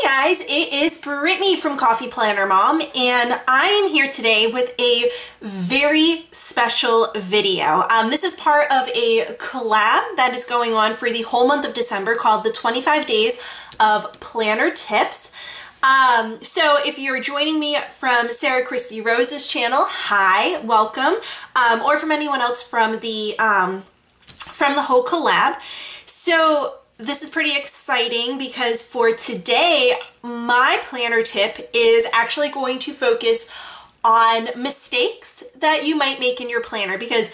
guys, it is Brittany from Coffee Planner Mom, and I am here today with a very special video. This is part of a collab that is going on for the whole month of December called the 25 Days of Planner Tips. So if you're joining me from Sarah Christy Rose's channel, hi, welcome, or from anyone else from the whole collab. So this is pretty exciting because for today, my planner tip is actually going to focus on mistakes that you might make in your planner, because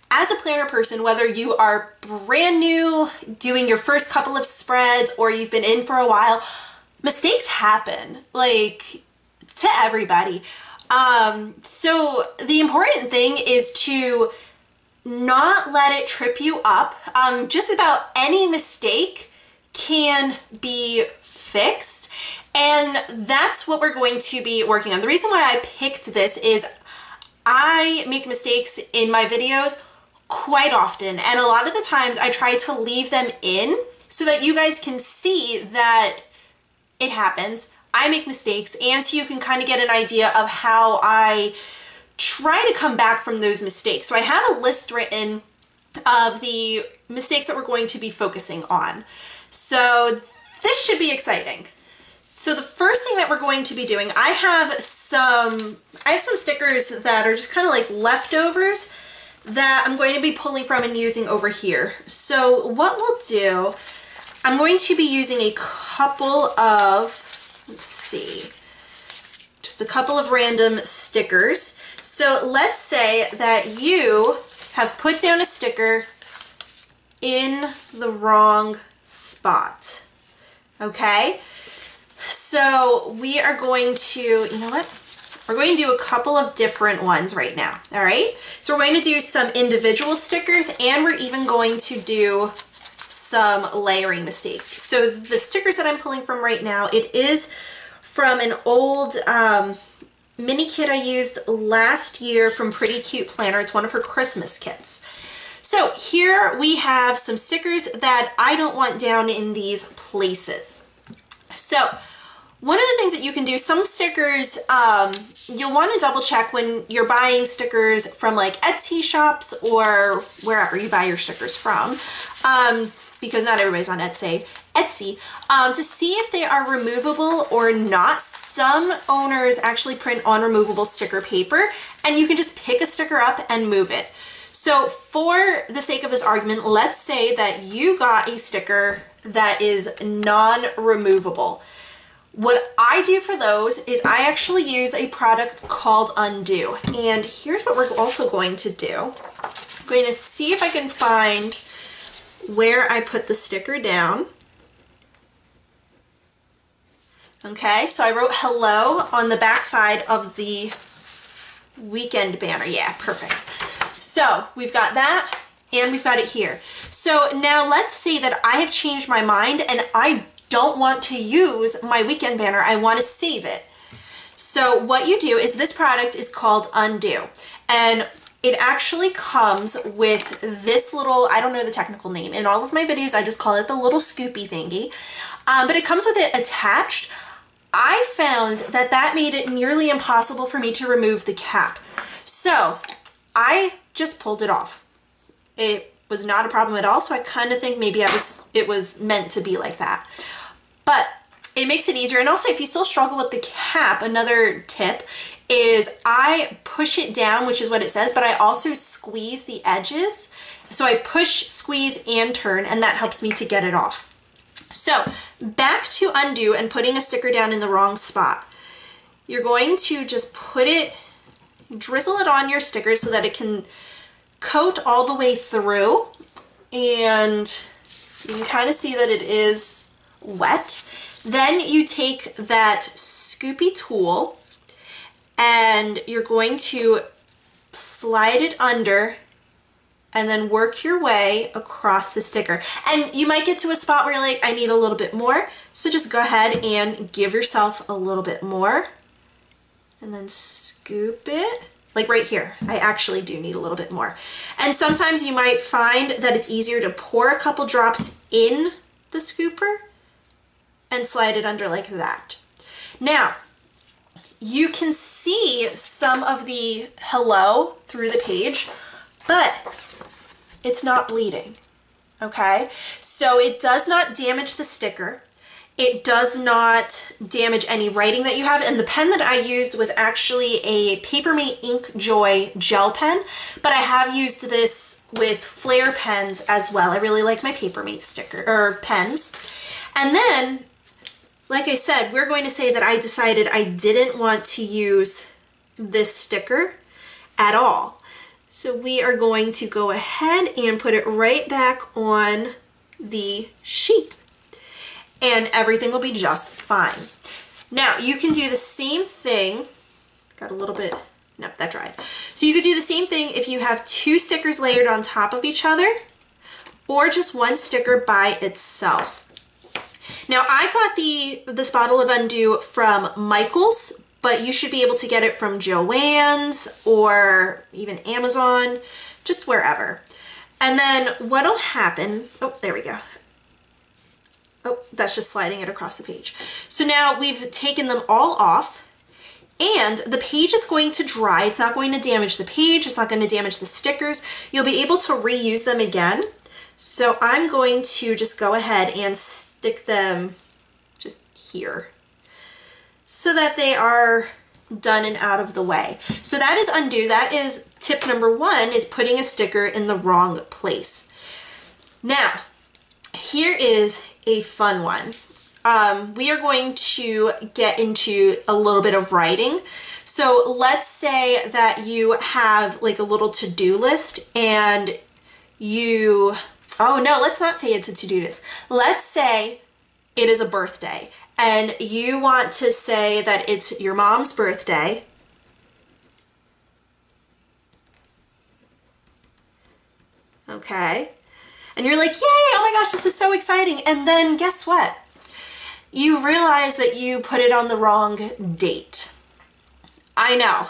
as a planner person, whether you are brand new, doing your first couple of spreads, or you've been in for a while, mistakes happen, like, to everybody. So the important thing is to not let it trip you up. Just about any mistake can be fixed, and that's what we're going to be working on. The reason why I picked this is I make mistakes in my videos quite often, and a lot of the times I try to leave them in so that you guys can see that it happens. I make mistakes, and so you can kind of get an idea of how I try to come back from those mistakes. So I have a list written of the mistakes that we're going to be focusing on. So this should be exciting. So the first thing that we're going to be doing, I have some stickers that are just kind of like leftovers that I'm going to be pulling from and using over here. So what we'll do, I'm going to be using a couple of, let's see, just a couple of random stickers. So let's say that you have put down a sticker in the wrong spot, okay? So we are going to, you know what? We're going to do a couple of different ones right now, all right? So we're going to do some individual stickers, and we're even going to do some layering mistakes. So the stickers that I'm pulling from right now, it is from an old mini kit I used last year from Pretty Cute Planner. It's one of her Christmas kits. So here we have some stickers that I don't want down in these places. So one of the things that you can do, some stickers, you'll want to double check when you're buying stickers from like Etsy shops or wherever you buy your stickers from, because not everybody's on Etsy, to see if they are removable or not. Some owners actually print on removable sticker paper, and you can just pick a sticker up and move it. So for the sake of this argument, let's say that you got a sticker that is non-removable. What I do for those is I actually use a product called Undo. And here's what we're also going to do. I'm going to see if I can find where I put the sticker down. Okay, so I wrote hello on the back side of the weekend banner. Yeah, perfect. So we've got that, and we've got it here. So now let's say that I have changed my mind and I don't want to use my weekend banner. I want to save it. So what you do is, this product is called Undo, and it actually comes with this little, I don't know the technical name. In all of my videos, I just call it the little scoopy thingy. But it comes with it attached. I found that that made it nearly impossible for me to remove the cap. So I just pulled it off. It was not a problem at all, so I kind of think maybe it was meant to be like that. But it makes it easier. And also, if you still struggle with the cap, another tip is I push it down, which is what it says, but I also squeeze the edges. So I push, squeeze, and turn, and that helps me to get it off. So back to Undo and putting a sticker down in the wrong spot. You're going to just put it, drizzle it on your sticker so that it can coat all the way through, and you can kind of see that it is wet. Then you take that scoopy tool and you're going to slide it under and then work your way across the sticker. And you might get to a spot where you're like, I need a little bit more. So just go ahead and give yourself a little bit more and then scoop it. Like right here, I actually do need a little bit more. And sometimes you might find that it's easier to pour a couple drops in the scooper and slide it under like that. Now, you can see some of the hello through the page, but it's not bleeding, okay? So it does not damage the sticker. It does not damage any writing that you have. And the pen that I used was actually a Papermate Ink Joy gel pen, but I have used this with Flair pens as well. I really like my Papermate sticker or pens. And then, like I said, we're going to say that I decided I didn't want to use this sticker at all. So we are going to go ahead and put it right back on the sheet, and everything will be just fine. Now you can do the same thing. Got a little bit, nope, that dried. So you could do the same thing if you have two stickers layered on top of each other, or just one sticker by itself. Now I got this bottle of Undo from Michaels, but you should be able to get it from Joann's or even Amazon, just wherever. And then what'll happen, oh, there we go. Oh, that's just sliding it across the page. So now we've taken them all off, and the page is going to dry. It's not going to damage the page. It's not going to damage the stickers. You'll be able to reuse them again. So I'm going to just go ahead and stick them just here so that they are done and out of the way. So that is Undo. That is tip number one, is putting a sticker in the wrong place. Now, here is a fun one. We are going to get into a little bit of writing. So let's say that you have like a little to-do list and you, oh no, let's not say it's a to-do list. Let's say it is a birthday and you want to say that it's your mom's birthday. Okay. And you're like, yay, oh my gosh, this is so exciting. And then guess what? You realize that you put it on the wrong date. I know.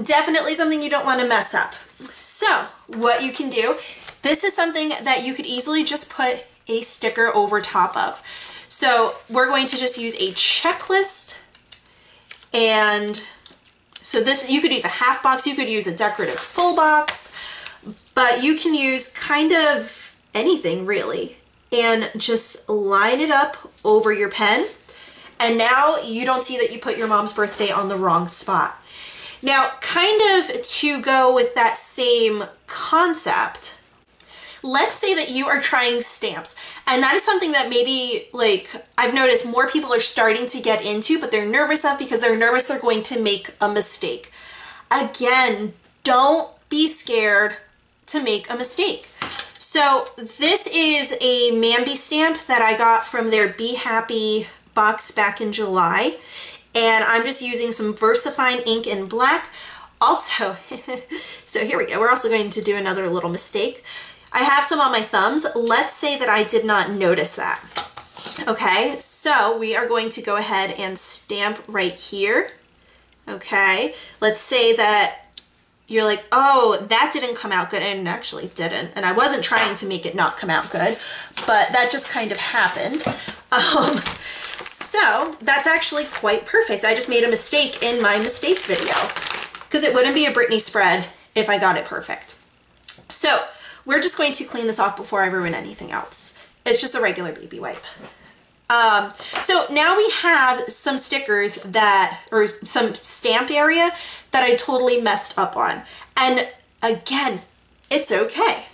Definitely something you don't want to mess up. So what you can do, this is something that you could easily just put a sticker over top of. So we're going to just use a checklist. And so this, you could use a half box, you could use a decorative full box, but you can use kind of anything really, and just line it up over your pen. And now you don't see that you put your mom's birthday on the wrong spot. Now, kind of to go with that same concept, let's say that you are trying stamps, and that is something that maybe, like, I've noticed more people are starting to get into, but they're nervous of because they're nervous they're going to make a mistake. Again, don't be scared to make a mistake. So this is a Mambi stamp that I got from their Be Happy box back in July, and I'm just using some VersaFine ink in black. Also, so here we go, we're also going to do another little mistake. I have some on my thumbs. Let's say that I did not notice that. Okay, so we are going to go ahead and stamp right here. Okay, let's say that you're like, oh, that didn't come out good, and it actually didn't. And I wasn't trying to make it not come out good, but that just kind of happened. So that's actually quite perfect. I just made a mistake in my mistake video because it wouldn't be a Britney spread if I got it perfect. So we're just going to clean this off before I ruin anything else. It's just a regular baby wipe. So now we have some stickers that, or some stamp area that I totally messed up on. And again, it's okay.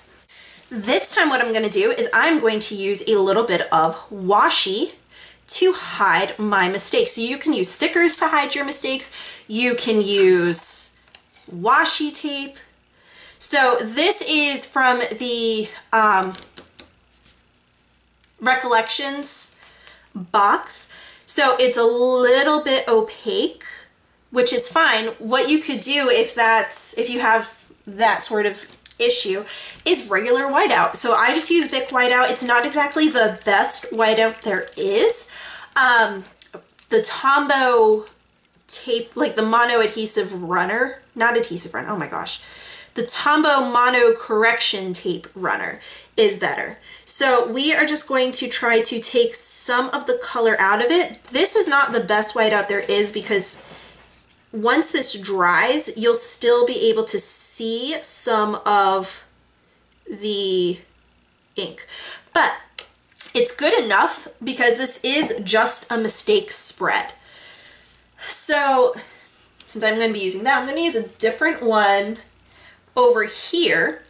This time what I'm going to do is I'm going to use a little bit of washi to hide my mistakes. So you can use stickers to hide your mistakes. You can use washi tape. So this is from the Recollections box. So it's a little bit opaque, which is fine. What you could do if you have that sort of issue is regular whiteout. So I just use Bic whiteout. It's not exactly the best whiteout there is. The Tombow tape, like the mono adhesive runner, not adhesive runner, oh my gosh. the Tombow Mono Correction Tape Runner is better. So we are just going to try to take some of the color out of it. This is not the best whiteout there is because once this dries, you'll still be able to see some of the ink. But it's good enough because this is just a mistake spread. So since I'm going to be using that, I'm going to use a different one over here.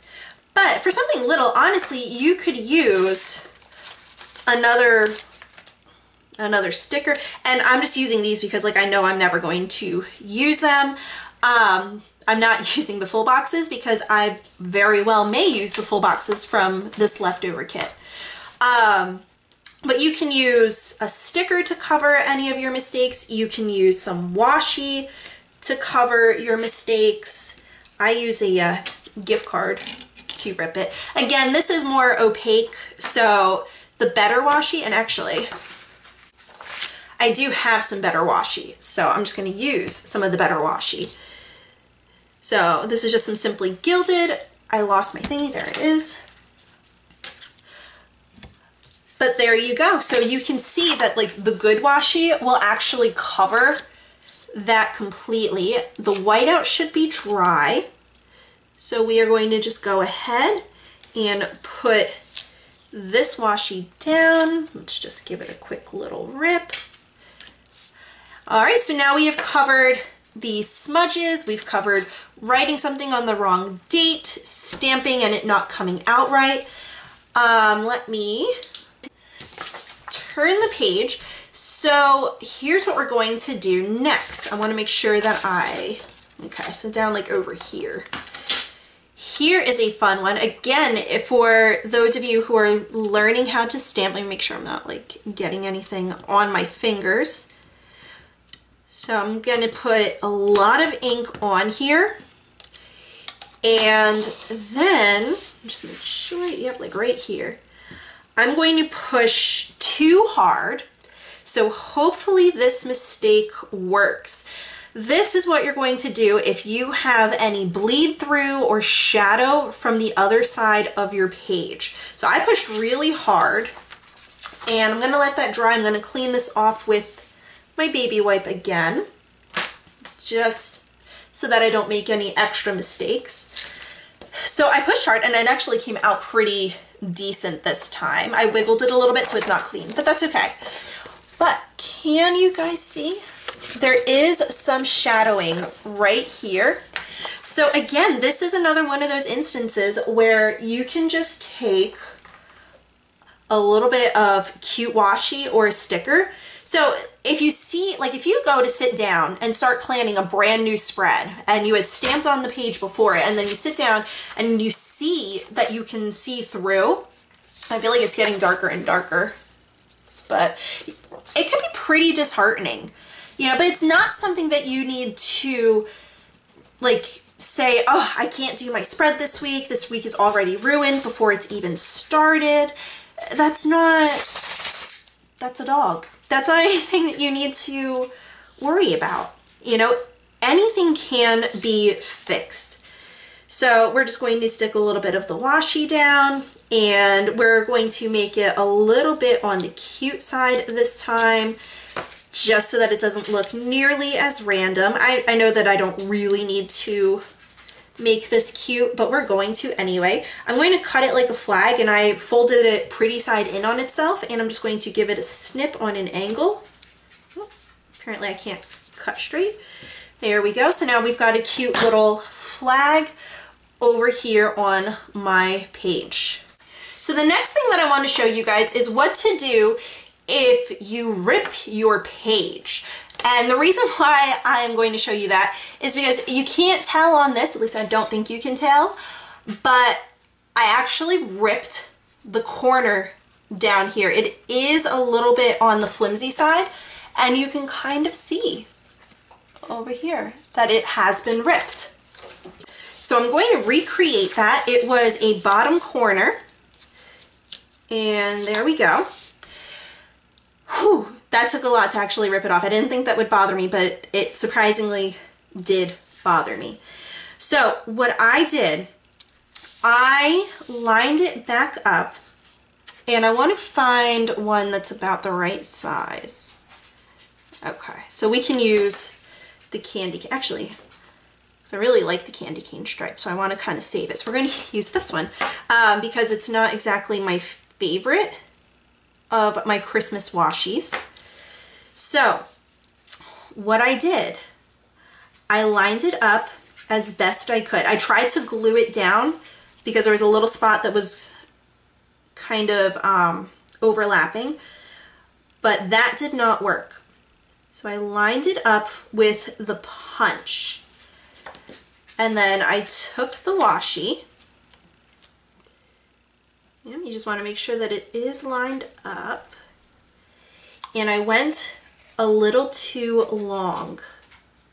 But for something little, honestly, you could use another sticker. And I'm just using these because like I know I'm never going to use them. I'm not using the full boxes because I very well may use the full boxes from this leftover kit. But you can use a sticker to cover any of your mistakes. You can use some washi to cover your mistakes. I use a gift card to rip it. Again, this is more opaque, so the better washi, and actually I do have some better washi, so I'm just going to use some of the better washi. So this is just some Simply Gilded. I lost my thingy, there it is. But there you go. So you can see that like the good washi will actually cover that completely. The whiteout should be dry. So we are going to just go ahead and put this washi down. Let's just give it a quick little rip. All right, so now we have covered the smudges. We've covered writing something on the wrong date, stamping and it not coming out right. Let me turn the page. So here's what we're going to do next. I want to make sure that okay, so down like over here. Here is a fun one. Again, for those of you who are learning how to stamp, let me make sure I'm not like getting anything on my fingers. So I'm going to put a lot of ink on here. And then, just make sure, yep, like right here. I'm going to push too hard. So hopefully this mistake works. This is what you're going to do if you have any bleed through or shadow from the other side of your page. So I pushed really hard and I'm going to let that dry. I'm going to clean this off with my baby wipe again, just so that I don't make any extra mistakes. So I pushed hard and it actually came out pretty decent this time. I wiggled it a little bit so it's not clean, but that's okay. But can you guys see? There is some shadowing right here. So again, this is another one of those instances where you can just take a little bit of cute washi or a sticker. So if you see, like if you go to sit down and start planning a brand new spread and you had stamped on the page before it and then you sit down and you see that you can see through, I feel like it's getting darker and darker, but it can be pretty disheartening, you know, but it's not something that you need to like say, oh, I can't do my spread this week is already ruined before it's even started. That's a dog. That's not anything that you need to worry about. You know, anything can be fixed. So we're just going to stick a little bit of the washi down and we're going to make it a little bit on the cute side this time, just so that it doesn't look nearly as random. I know that I don't really need to make this cute, but we're going to anyway. I'm going to cut it like a flag and I folded it pretty side in on itself and I'm just going to give it a snip on an angle. Oh, apparently I can't cut straight. There we go. So now we've got a cute little flag over here on my page. So the next thing that I want to show you guys is what to do if you rip your page. And the reason why I'm going to show you that is because you can't tell on this, at least I don't think you can tell, but I actually ripped the corner down here. It is a little bit on the flimsy side and you can kind of see over here that it has been ripped. So I'm going to recreate that. It was a bottom corner and there we go. Whew. That took a lot to actually rip it off. I didn't think that would bother me, but it surprisingly did bother me. So what I did, I lined it back up, and I want to find one that's about the right size. Okay, so we can use the candy cane. Actually, because I really like the candy cane stripe, so I want to kind of save it. So we're going to use this one because it's not exactly my favorite of my Christmas washies. So what I did, I lined it up as best I could. I tried to glue it down because there was a little spot that was kind of overlapping, but that did not work. So I lined it up with the punch, and then I took the washi. You just want to make sure that it is lined up, and I went a little too long,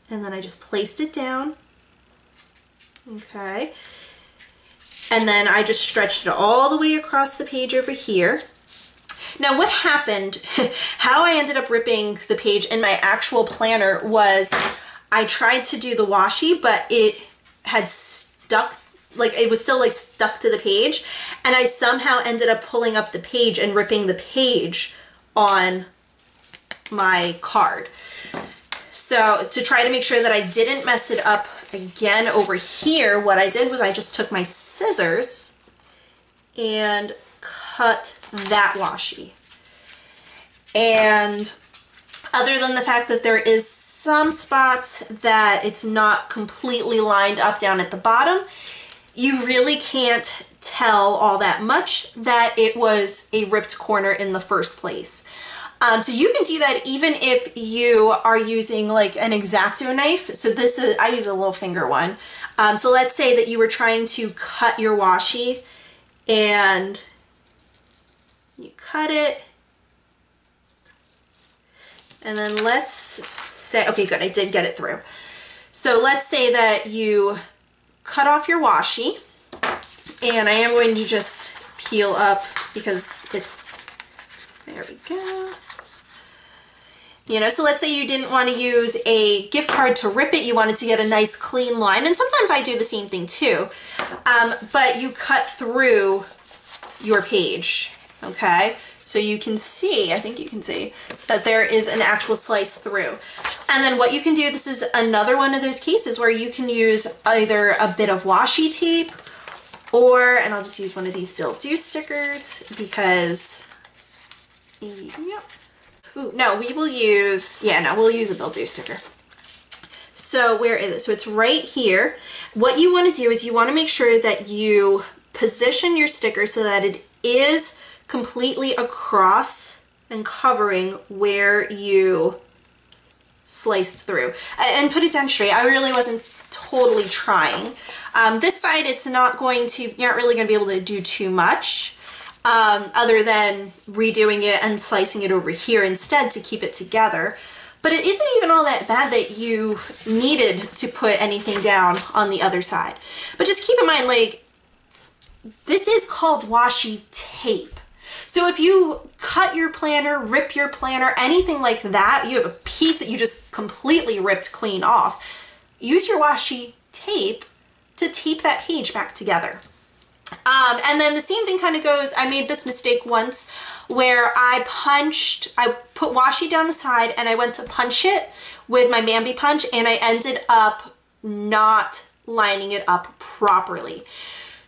and then I just placed it down. Okay, and then I just stretched it all the way across the page over here. Now what happened, how I ended up ripping the page in my actual planner was I tried to do the washi, but it had stuck, like it was still like stuck to the page, and I somehow ended up pulling up the page and ripping the page on my card. So to try to make sure that I didn't mess it up again over here, what I did was I just took my scissors and cut that washi. And other than the fact that there is some spots that it's not completely lined up down at the bottom, you really can't tell all that much that it was a ripped corner in the first place. So you can do that even if you are using like an X-Acto knife. So this is, I use a little finger one. So let's say that you were trying to cut your washi and you cut it. And then let's say, okay, good, I did get it through. So let's say that you cut off your washi, and I am going to just peel up because it's, there we go. You know, so let's say you didn't want to use a gift card to rip it, you wanted to get a nice clean line, and sometimes I do the same thing too, but you cut through your page, okay? So you can see, I think you can see, that there is an actual slice through. And then what you can do, this is another one of those cases where you can use either a bit of washi tape or, and I'll just use one of these Bill Do stickers because, yep. Ooh, no, we will use, yeah, no, we'll use a Bill Do sticker. So where is it? So it's right here. What you want to do is you want to make sure that you position your sticker so that it is completely across and covering where you sliced through. And put it down straight. I really wasn't totally trying. This side, it's not going to, you're not really going to be able to do too much. Other than redoing it and slicing it over here instead to keep it together. But it isn't even all that bad that you needed to put anything down on the other side. But just keep in mind, like, this is called washi tape. So if you cut your planner, rip your planner, anything like that, you have a piece that you just completely ripped clean off, use your washi tape to tape that page back together. And then the same thing kind of goes, I made this mistake once where I put washi down the side and I went to punch it with my Bambi punch and I ended up not lining it up properly.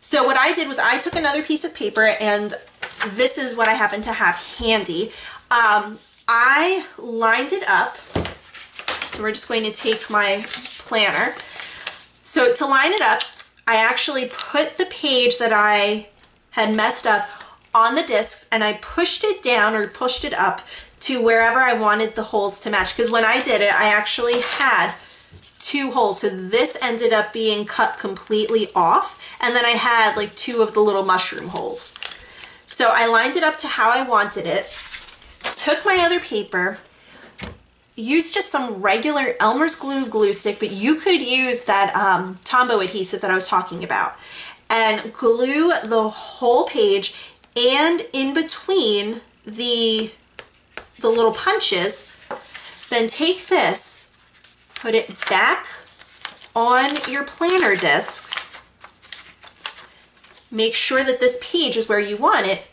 So what I did was I took another piece of paper, and this is what I happen to have handy. I lined it up. So we're just going to take my planner. So to line it up, I actually put the page that I had messed up on the discs and I pushed it down or pushed it up to wherever I wanted the holes to match. Because when I did it, I actually had 2 holes. So this ended up being cut completely off. And then I had like 2 of the little mushroom holes. So I lined it up to how I wanted it, took my other paper, used just some regular Elmer's glue stick, but you could use that Tombow adhesive that I was talking about, and glue the whole page and in between the little punches. Then take this, put it back on your planner discs, make sure that this page is where you want it.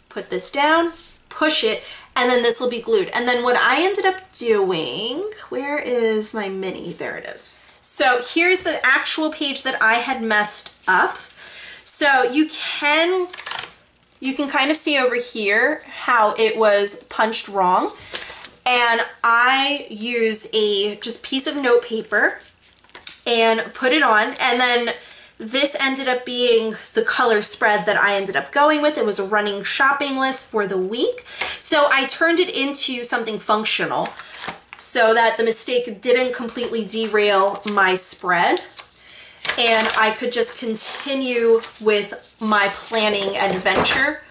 Put this down, push it, and then this will be glued. And then what I ended up doing, where is my mini? There it is. So here's the actual page that I had messed up. So you can kind of see over here how it was punched wrong. And I use a just piece of note paper and put it on, and then this ended up being the color spread that I ended up going with. It was a running shopping list for the week. So I turned it into something functional so that the mistake didn't completely derail my spread, and I could just continue with my planning adventure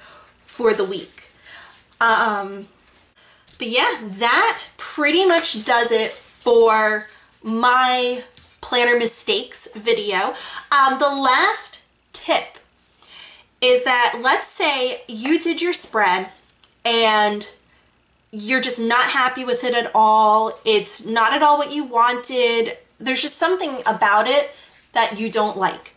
for the week. But yeah, that pretty much does it for my planner mistakes video. The last tip is that, let's say you did your spread and you're just not happy with it at all. It's not at all what you wanted. There's just something about it that you don't like.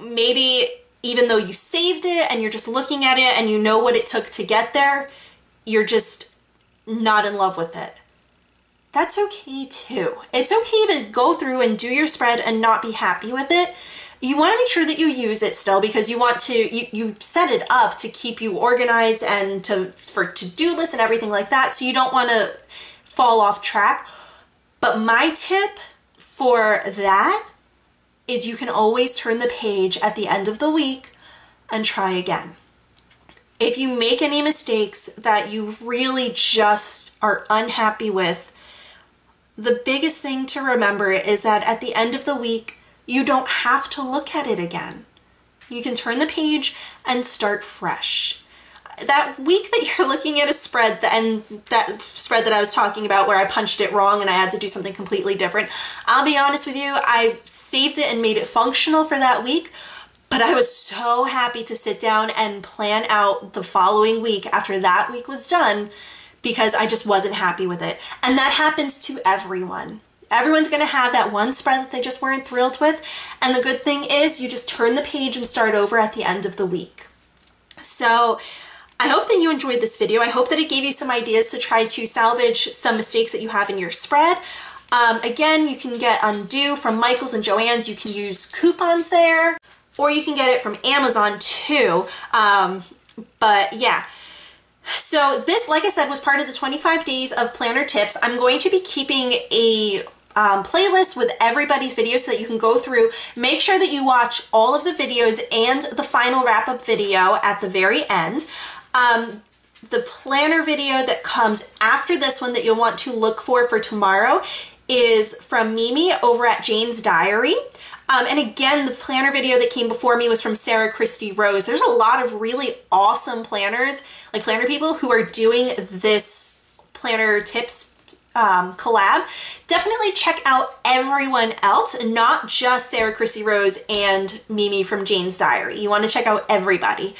Maybe even though you saved it and you're just looking at it and you know what it took to get there, you're just not in love with it. That's okay too. It's okay to go through and do your spread and not be happy with it. You want to make sure that you use it still, because you want to, you set it up to keep you organized and for to-do lists and everything like that, so you don't want to fall off track. But my tip for that is you can always turn the page at the end of the week and try again. If you make any mistakes that you really just are unhappy with, the biggest thing to remember is that at the end of the week, you don't have to look at it again. You can turn the page and start fresh. That week that you're looking at a spread, and that spread that I was talking about where I punched it wrong and I had to do something completely different, I'll be honest with you, I saved it and made it functional for that week, but I was so happy to sit down and plan out the following week after that week was done, because I just wasn't happy with it. And that happens to everyone. Everyone's gonna have that one spread that they just weren't thrilled with. And the good thing is you just turn the page and start over at the end of the week. So I hope that you enjoyed this video. I hope that it gave you some ideas to try to salvage some mistakes that you have in your spread. Again, you can get Undo from Michaels and Joann's. You can use coupons there, or you can get it from Amazon too. But yeah. So this, like I said, was part of the 25 days of planner tips. I'm going to be keeping a playlist with everybody's videos so that you can go through, make sure that you watch all of the videos and the final wrap-up video at the very end. The planner video that comes after this one that you'll want to look for tomorrow is from Mimi over at Jane's Diary. And again, the planner video that came before me was from Sarah Christie Rose. There's a lot of really awesome planners, like planner people, who are doing this planner tips collab. Definitely check out everyone else, not just Sarah Christie Rose and Mimi from Jane's Diary. You want to check out everybody.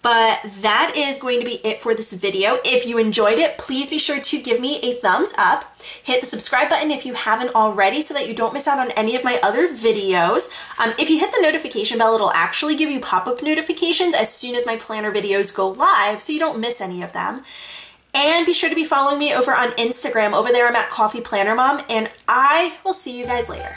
But that is going to be it for this video. If you enjoyed it, please be sure to give me a thumbs up. Hit the subscribe button if you haven't already so that you don't miss out on any of my other videos. If you hit the notification bell, it'll actually give you pop-up notifications as soon as my planner videos go live so you don't miss any of them. And be sure to be following me over on Instagram. Over there, I'm at Coffee Planner Mom, and I will see you guys later.